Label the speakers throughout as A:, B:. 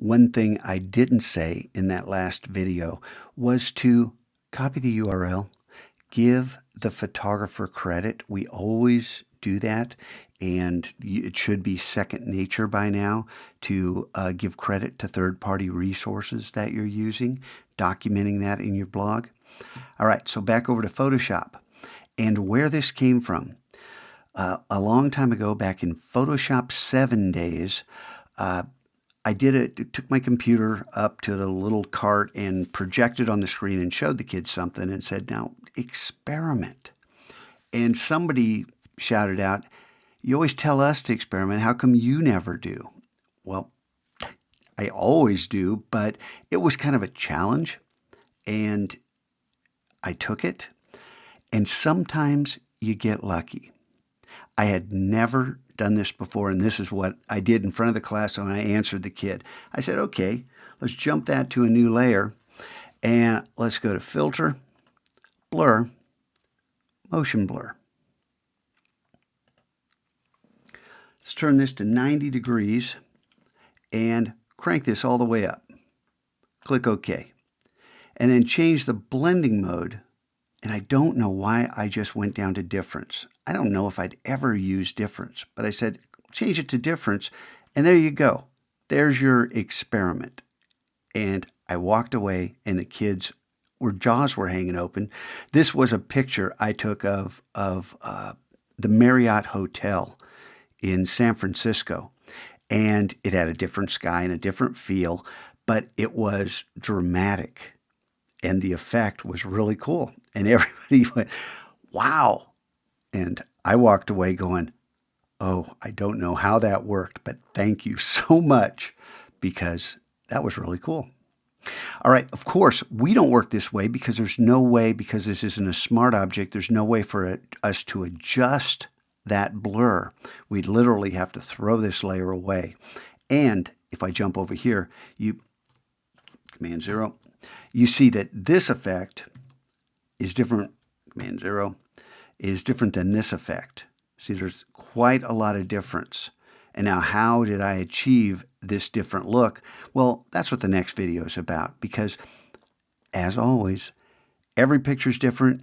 A: One thing I didn't say in that last video was to copy the URL, give the photographer credit. We always do that, and it should be second nature by now to give credit to third-party resources that you're using, documenting that in your blog. All right, so back over to Photoshop and where this came from. A long time ago, back in Photoshop 7 days, I took my computer up to the little cart and projected on the screen and showed the kids something and said, now experiment. And somebody shouted out, you always tell us to experiment. How come you never do? Well, I always do, but it was kind of a challenge and I took it. And sometimes you get lucky. I had never done this before, and this is what I did in front of the class when I answered the kid. I said, okay, let's jump that to a new layer, and let's go to Filter, Blur, Motion Blur. Let's turn this to 90 degrees and crank this all the way up. Click OK. And then change the blending mode. And I don't know why I just went down to difference. I don't know if I'd ever use difference, but I said, change it to difference. And there you go. There's your experiment. And I walked away and the kids' jaws were hanging open. This was a picture I took of the Marriott Hotel in San Francisco. And it had a different sky and a different feel, but it was dramatic. And the effect was really cool. And everybody went, wow. And I walked away going, oh, I don't know how that worked, but thank you so much because that was really cool. All right, of course, we don't work this way because there's no way, because this isn't a smart object, there's no way for us to adjust that blur. We'd literally have to throw this layer away. And if I jump over here, Command 0, you see that this effect is different, Command 0, is different than this effect. See, there's quite a lot of difference. And now how did I achieve this different look? Well, that's what the next video is about, because as always, every picture is different,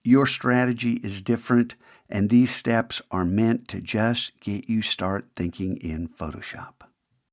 A: your strategy is different, and these steps are meant to just get you start thinking in Photoshop.